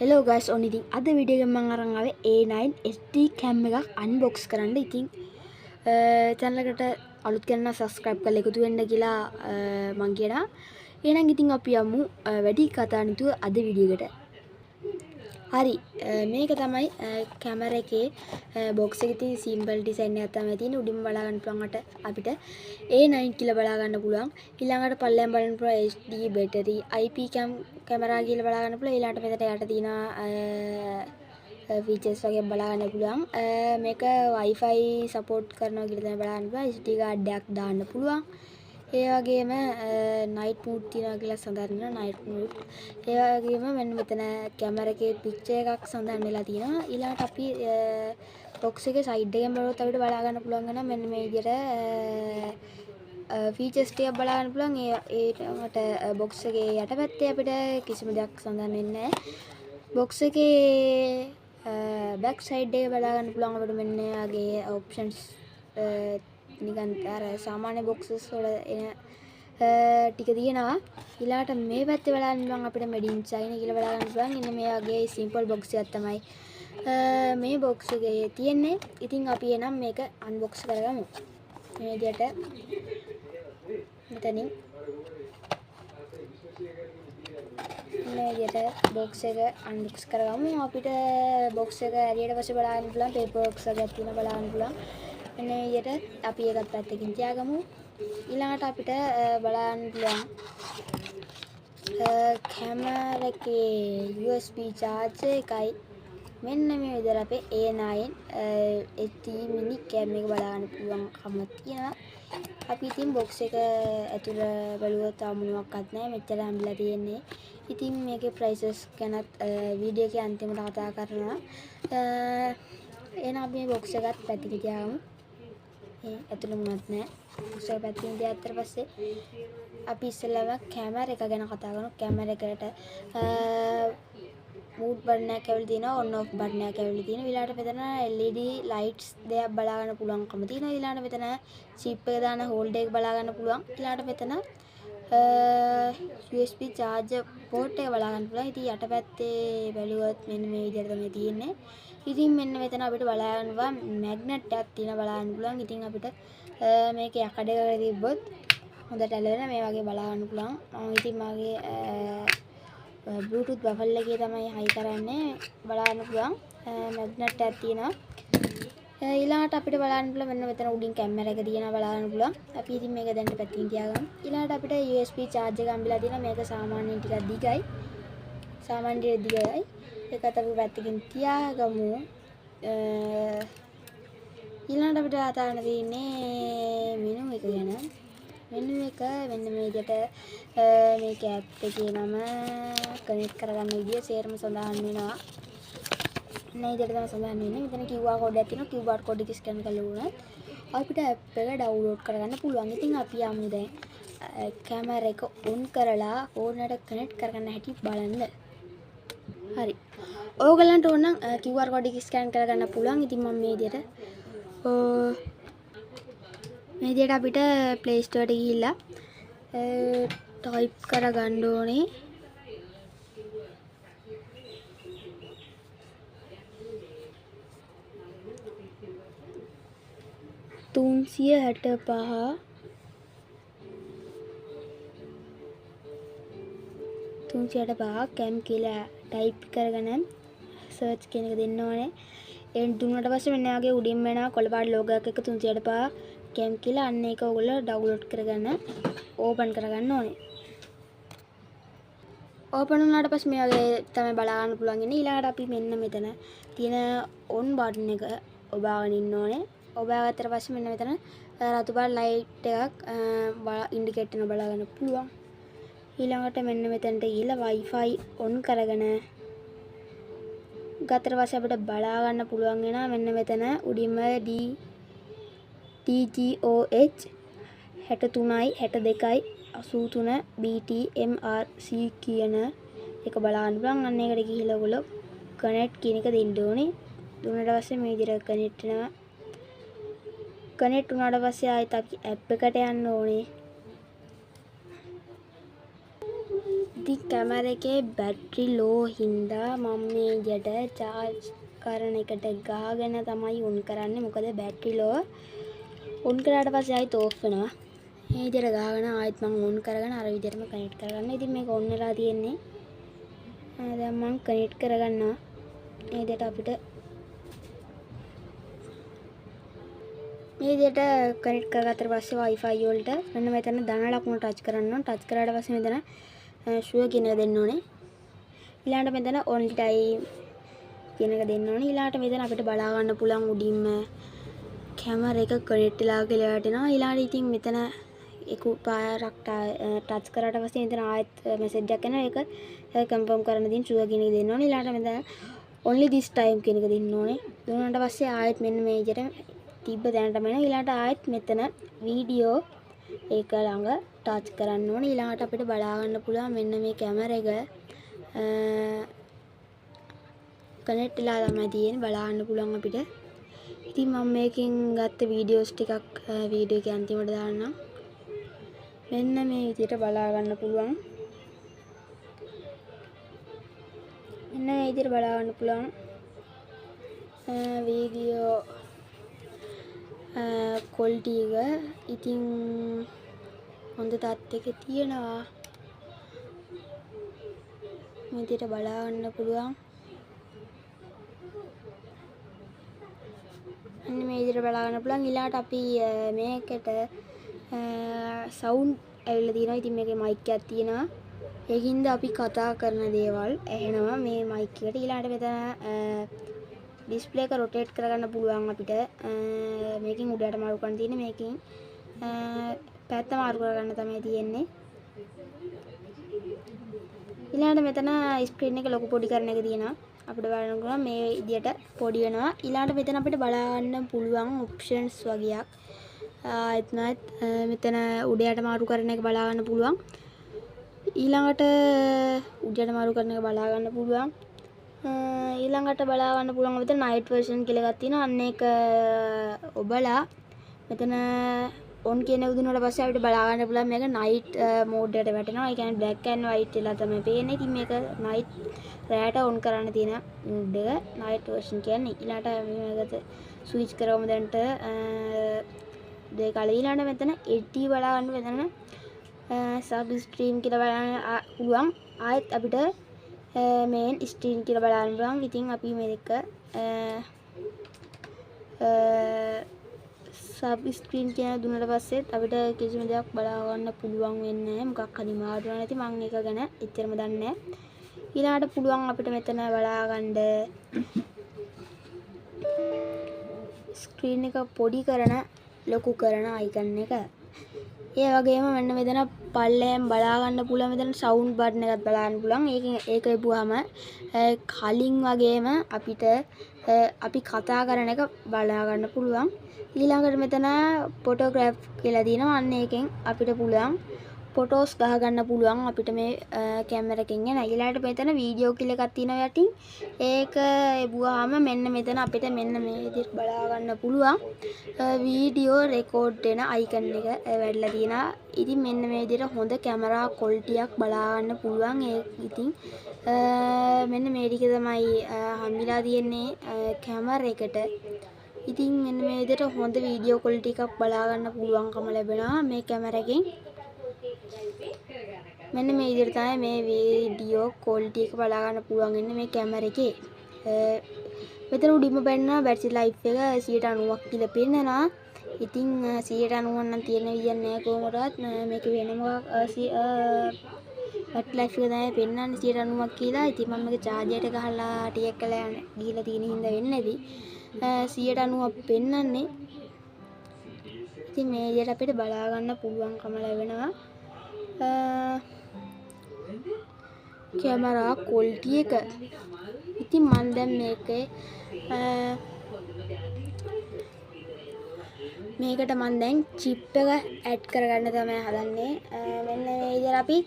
Hello guys, on ඉතින් අද video එකෙන් මම අරන් ආවේ A9 SD cam එකක් unbox කරන්න. ඉතින් channel එකට අලුත් කෙනා subscribe කරලා එකතු වෙන්න කියලා මම කියනවා. එහෙනම් ඉතින් අපි යමු වැඩි කතා නැතුව අද වීඩියෝ එකට. හරි මේක තමයි කැමරා එකේ box එකේ තියෙන simple design එකක් තමයි තියෙන්නේ. උඩින්ම බලා ගන්න පුළුවන් අපිට A9 කියලා බලා ගන්න පුළුවන්. ඊළඟට පල්ලෙන් බලන්න පුළුවන් HD battery IP cam camera කියලා බලා ගන්න පුළුවන්. ඊළඟට මෙතන යට තියෙන features වගේ බලා ගන්න පුළුවන්. මේක Wi-Fi support කරනවා කියලා තමයි බලා ගන්න පුළුවන්. SD card එකක් දාන්න පුළුවන්. ඒ වගේම night mode තියනවා කියලා සඳහන් වෙනවා night mode. ඒ වගේම මෙන්න මෙතන කැමරා එකේ picture එකක් සඳහන් වෙලා තියෙනවා. ඊළඟට අපි box එකේ side එකෙන් බලුවොත් අපිට බලා ගන්න පුළුවන් වෙනවා මෙන්න මේ විදිහට features ටික බලා ගන්න පුළුවන්. ඒකට box එකේ යටපැත්තේ අපිට කිසිම දෙයක් සඳහන් වෙන්නේ නැහැ. box එකේ back side එක බලා ගන්න පුළුවන් අපිට මෙන්න වගේ options නිකන් අර සාමාන්‍ය boxes වල එන ටික තියෙනවා. ඊළාට මේ පැත්තේ බලන්න පුළුවන් අපිට made in China කියලා බලා ගන්න පුළුවන්. ඉන්න මේ වගේ simple box එකක් තමයි මේ box එකේ තියෙන්නේ. ඉතින් අපි එනම් මේක unbox කරගමු. මේ විදිහට මෙතනින් මේ විදිහට box එක unbox කරගමු. අපිට box එක ඇරියට පස්සේ බලන්න පුළුවන් paper box එකක් තියෙනවා බලන්න පුළුවන්. මෙන්න මේ විදිහට අපි ඒකත් පැත්තකින් තියාගමු. ඊළඟට අපිට බලන්න පුළුවන් කැමරා එකේ USB charger එකයි මෙන්න මේ විදිහට අපේ A9 HD mini cam එක බලන්න පුළුවන්කම තියෙනවා. අපි ඉතින් box එක ඇතුළ බලුවොත් තාම මොනවක්වත් නැහැ. මෙච්චර හම්බලා තියෙන්නේ. ඉතින් මේකේ prices ගැනත් වීඩියෝ එකේ අන්තිමට කතා කරනවා. එහෙනම් අපි මේ box එකත් පැත්තකින් තියාගමු. ඇතුළේ මොනවත් නැහැ. box එක පැත්තකින් තියාගත්තට පස්සේ අපි ඉස්සෙල්ලාම කැමරා එක ගැන කතා කරමු. කැමරා එකට mood button එකක් ඇවිල්ලා තියෙනවා, on off button එකක් ඇවිල්ලා තියෙනවා. ඊළඟට මෙතන LED lights දෙකක් බලා ගන්න පුළුවන්කම තියෙනවා. ඊළඟට මෙතන chip එක දාන holder එක බලා ගන්න පුළුවන්. ඊළඟට මෙතන USB charger port එක බලා ගන්න පුළුවන්. ඉතින් යටපැත්තේ බැලුවොත් මෙන්න මේ විදිහට තමයි තියෙන්නේ. ඉතින් මෙන්න මෙතන අපිට බලා ගන්නවා magnet එකක් තියෙනවා බලා ගන්න පුළුවන්. ඉතින් අපිට මේක යකඩයකට තිබ්බොත් හොඳට ඇලවෙන මේ වගේ බලා ගන්න පුළුවන්. ඉතින් මාගේ Bluetooth buffer එකේ තමයි high කරන්නේ බලා ගන්න පුළුවන්. magnet එකක් තියෙනවා. ඊළඟට අපිට බලන්න පුළුවන් මෙන්න මෙතන උඩින් කැමරා එක තියෙනවා බලා ගන්න පුළුවන්. අපි ඉතින් මේක දැන් පැත්තකින් තියාගමු. ඊළඟට අපිට USB charger එක හම්බෙලා තියෙනවා. මේක සාමාන්‍යයෙන් ටිකක් දිගයි. සාමාන්‍යයෙන් දිගයි. ඒකත් අපි පැත්තකින් තියාගමු. ඊළඟට අපිට කතා කරන්න තියෙන්නේ මෙනු එක ගැන. මෙනු එක මෙන්න මේ විදිහට මේක ඇප් එකේ නම කනෙක්ට් කරගන්න විදිය සේරම සඳහන් වෙනවා. මේ විදිහට තමයි සඳහන් වෙන්නේ. මෙතන QR code එකක් තියෙනවා. QR code එක ස්කෑන් කරලා උනත් අපිට ඇප් එක ඩවුන්ලෝඩ් කරගන්න පුළුවන්. ඉතින් අපි යමු දැන් කැමරා එක ඔන් කරලා ෆෝන් එකට කනෙක්ට් කරගන්න හැටි බලන්න. හරි. ඕගලන්ට ඕන නම් QR code එක ස්කෑන් කරගන්න පුළුවන්. ඉතින් මම මේ විදිහට අපිට Play Store එකට ගිහිල්ලා ටයිප් කරගන්න ඕනේ. තුන්සිය 65 කැම් කියලා ටයිප් කරගෙන සර්ච් කියන එක දෙන්න ඕනේ. එන් දුන්නාට පස්සේ මෙන්න වගේ උඩින් වෙනවා කොළපාට ලෝගෝ එකක් එක 365 කැම් කියලා අන්න ඒක ඔයගොල්ලෝ ඩවුන්ලෝඩ් කරගන්න ඕපන් කරගන්න ඕනේ. ඕපන් වුණාට පස්සේ මේ වගේ තමයි බලා ගන්න පුළුවන් ඉන්නේ. ඊළඟට අපි මෙන්න මෙතන තියෙන on button එක ඔබාගෙන ඉන්න ඕනේ. ඔබාගත්තට පස්සේ මෙන්න මෙතන රතු පාට ලයිට් එකක් ඉන්ඩිකේට් කරන බලා ගන්න පුළුවන්. ඊළඟට මෙන්න මෙතනට ගිහිල්ලා Wi-Fi on කරගෙන ගත්තට පස්සේ අපිට බලා ගන්න පුළුවන් වෙනවා මෙන්න මෙතන උඩින්ම DTOH 63යි 62යි 83 BTMRC කියන එක බලා ගන්න පුළුවන්. අන්න ඒකට ගිහිල්ලා ඔයගොල්ලෝ කනෙක්ට් කියන එක දෙන්න ඕනේ. දුන්නාට පස්සේ මේ විදිහට කනෙක්ට් වෙනවා. කනෙක්ට් වුණාට පස්සේ ආයෙත් අපි ඇප් එකට යන්න ඕනේ. ඉතින් කැමරා එකේ බැටරි ලෝ හින්දා මම මේ විදියට charge කරන එකට ගහගෙන තමයි on කරන්නේ. මොකද බැටරි ලෝ on කරාට පස්සේ ආයෙත් off වෙනවා. මේ විදියට ගහගෙන ආයෙත් මම on කරගෙන අර විදියටම කනෙක්ට් කරගන්න. ඉතින් මේක on වෙලා තියෙන්නේ. දැන් මම කනෙක්ට් කරගන්නවා. මේ විදියට අපිට මේ විදියට කනෙක්ට් කරගත්තට පස්සේ Wi-Fi වලට මෙන්න මෙතන ධන ලකුණ ටච් කරන්න ඕන. ටච් කරාට පස්සේ මෙතන sure කියන එක දෙන්න ඕනේ. ඊළඟට මෙතන only time කියන එක දෙන්න ඕනේ. ඊළඟට මෙතන අපිට බලා ගන්න පුළුවන් උඩින්ම කැමරා එක කනෙක්ට් වෙලා කියලා වැටෙනවා. ඊළඟට ඉතින් මෙතන එක පාරක් ටච් කරාට පස්සේ මෙතන ආයෙත් මැසේජ් එකක් එනවා. ඒක කන්ෆර්ම් කරන්න දින් sure කියන එක දෙන්න ඕනේ. ඊළඟට මෙතන only this time කියන එක දෙන්න ඕනේ. දුන්නාට පස්සේ ආයෙත් මෙන්න මේ විදිහට තිබ්බ දැනටම එනවා. ඊළඟට ආයෙත් මෙතන වීඩියෝ ඒක ළඟ ටච් කරන්න ඕනේ. ඊළඟට අපිට බලා ගන්න පුළුවන් මෙන්න මේ කැමරා එක කනෙක්ට් වෙලා තමයි තියෙන්නේ. බලා ගන්න පුළුවන් අපිට. ඉතින් මම මේකෙන් ගත්ත වීඩියෝස් ටිකක් වීඩියෝ එකේ අන්තිමට දාන්නම්. මෙන්න මේ විදිහට බලා ගන්න පුළුවන්. මෙන්න මේ විදිහට බලා ගන්න පුළුවන් වීඩියෝ quality එක ඉතින් හොඳ තත්ත්වයක තියෙනවා. මේ විදිහට බලා ගන්න පුළුවන්. මෙන්න මේ විදිහට බලා ගන්න පුළුවන්. ඊළඟට අපි මේකට sound ඇවිල්ලා තියෙනවා. ඉතින් මේකේ mic එකක් තියෙනවා. ඒකින්ද අපි කතා කරන දේවල් ඇහෙනවා මේ mic එකට. ඊළඟට මෙතන display එක rotate කරගන්න පුළුවන් අපිට. මේකෙන් උඩට මාරු කරන්න තියෙන්නේ. මේකෙන් පැත්ත මාරු කරගන්න තමයි තියෙන්නේ. ඊළඟට මෙතන screen එක ලොකු පොඩි කරන එක තියෙනවා. අපිට බලන්න මේ විදියට පොඩි වෙනවා. ඊළඟට මෙතන අපිට බලන්න පුළුවන් options වගේක්. එතනත් මෙතන උඩයට මාරු කරන එක බලා ගන්න පුළුවන්. ඊළඟට උඩයට මාරු කරන එක බලා ගන්න පුළුවන්. ඊළඟට බලා ගන්න පුළුවන් මෙතන night version කියලා එකක් තියෙනවා. අන්න ඒක ඔබලා මෙතන on කියන එක දුන්නාට පස්සේ අපිට බලා ගන්න පුළුවන් මේක night mode එකට වැටෙනවා. ඒ කියන්නේ black and white වෙලා තමයි පේන්නේ. ඉතින් මේක night රැයට on කරන්න තියෙන mode එක night version කියන්නේ. ඊළඟට මේකට switch කරවමු දැන්ට දෙක ඊළඟට මෙතන HD බලා ගන්න මෙතන sub stream කියලා බලන්න පුළුවන්. ආයෙත් අපිට main stream කියලා බලන්න පුළුවන්. ඉතින් අපි මේක sub screen කියන දුන්නාට පස්සේ අපිට කිසිම දෙයක් බලා ගන්න පුළුවන් වෙන්නේ නැහැ. මොකක් හරි මාරු වෙනවා නැති මම ඒක ගැන එච්චරම දන්නේ නැහැ. ඊළඟට පුළුවන් අපිට මෙතන බලා ගන්න screen එක පොඩි කරන ලොකු කරන icon එක. ඒ වගේම මෙන්න මෙතන පල්ලෙන් බලා ගන්න පුළුවන් මෙතන sound button එකත් බලා ගන්න පුළුවන්. ඒක එපුවාම කලින් වගේම අපිට අපි කතා කරන එක බලා ගන්න පුළුවන්. ඊළඟට මෙතන photograph කියලා දිනවා. අන්න ඒකෙන් අපිට පුළුවන් photos ගහ ගන්න පුළුවන් අපිට මේ කැමරා එකෙන් එන. ඊළඟට මෙතන වීඩියෝ කියලා එකක් තියෙනවා යටින්. ඒක එපුවාම මෙන්න මෙතන අපිට මෙන්න මේ විදිහට බලා ගන්න පුළුවන් වීඩියෝ රෙකෝඩ් වෙන icon එක වැඩිලා තියෙනවා. ඉතින් මෙන්න මේ විදිහට හොඳ කැමරා quality එකක් බලා ගන්න පුළුවන්. ඉතින් මෙන්න මේ ටික තමයි හම්බිලා තියෙන්නේ කැමරා එකට. ඉතින් මෙන්න මේ විදිහට හොඳ වීඩියෝ quality එකක් බලා ගන්න පුළුවන්කම ලැබෙනවා මේ කැමරා එකෙන්. මෙන්න මේ විදිහට තමයි මේ වීඩියෝ quality එක බලා ගන්න පුළුවන් ඉන්නේ මේ කැමරා එකේ. මෙතන උඩින්ම පෙන්නන බැටරි ලයිෆ් එක 90ක් කියලා පෙන්නනවා. ඉතින් 90 නම් තියෙන විදියක් නෑ කොහොමවත්. මේක වෙනම බැටරි ලයිෆ් එක තමයි පෙන්නන්නේ 90ක් කියලා. ඉතින් මම මේක charger එක ගහලා ටිකක් කළා ගිහලා තියෙන හින්දා වෙන්නේ නැති. 90ක් පෙන්නන්නේ. ඉතින් මේ විදිහට අපිට බලා ගන්න පුළුවන්කම ලැබෙනවා. කැමරා quality එක. ඉතින් මම දැන් මේකට මම දැන් chip එක add කරගන්න තමයි හදන්නේ. මෙන්න මේ විදිහට අපි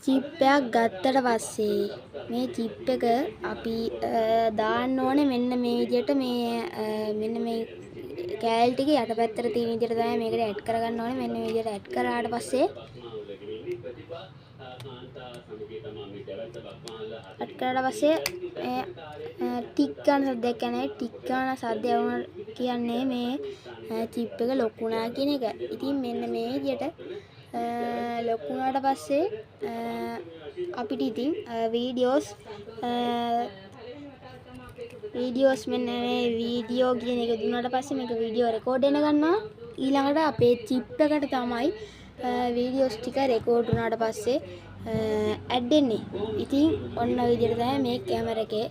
chip එකක් ගත්තට පස්සේ මේ chip එක අපි දාන්න ඕනේ මෙන්න මේ විදිහට මෙන්න මේ කෑලි ටික යටපැත්තට තියෙන විදිහට තමයි මේකට add කරගන්න ඕනේ. මෙන්න මේ විදිහට add කරාට පස්සේ ඇඩ් කරලා පස්සේ ටික් ගන්න සද්දයක් යනවා. ටික් ගන්න සද්දය වුණා කියන්නේ මේ චිප් එක ලොක් වුණා කියන එක. ඉතින් මෙන්න මේ විදිහට ලොක් වුණාට පස්සේ අපිට ඉතින් වීඩියෝස් මෙන්න මේ වීඩියෝ කියන එක දුන්නාට පස්සේ මේක වීඩියෝ රෙකෝඩ් වෙන ගන්නවා. ඊළඟට අපේ චිප් එකට තමයි වීඩියෝස් ටික රෙකෝඩ් වුණාට පස්සේ ඇඩ් වෙන්නේ. ඉතින් ඔන්න ඔය විදිහට තමයි මේ කැමරා එකේ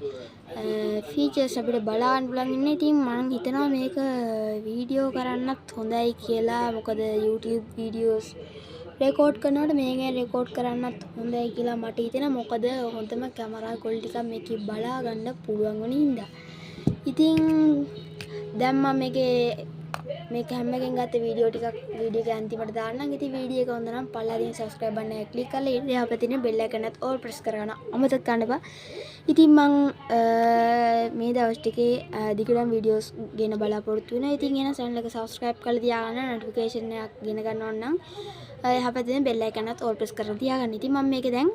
ෆීචර්ස් අපිට බලන්න පුළුවන් ඉන්නේ. ඉතින් මම හිතනවා මේක වීඩියෝ කරන්නත් හොඳයි කියලා. මොකද YouTube වීඩියෝස් රෙකෝඩ් කරනකොට මේකෙන් රෙකෝඩ් කරන්නත් හොඳයි කියලා මට හිතෙනවා. මොකද හොඳම කැමරා ක්වොලිටි එකක් මේකේ බලා ගන්න පුළුවන් වෙන හින්දා. ඉතින් දැන් මම මේක හැම එකෙන් ගත්ත වීඩියෝ එක අන්තිමට දාන්නම්. ඉතින් වීඩියෝ එක හොඳ නම් පල්ලෙන් subscribe button එක click කරලා ඉතින් එහා පැත්තේ තියෙන bell icon එකත් all press කරගන්න අමතක කරන්න එපා. ඉතින් මම මේ දවස් ටිකේ දිගටම වීඩියෝස් ගෙන බලාපොරොත්තු වෙනවා. ඉතින් එන channel එක subscribe කරලා තියාගන්න notification එකක් ගෙන ගන්න ඕන නම් එහා පැත්තේ තියෙන bell icon එකත් all press කරලා තියාගන්න. ඉතින් මම මේක දැන්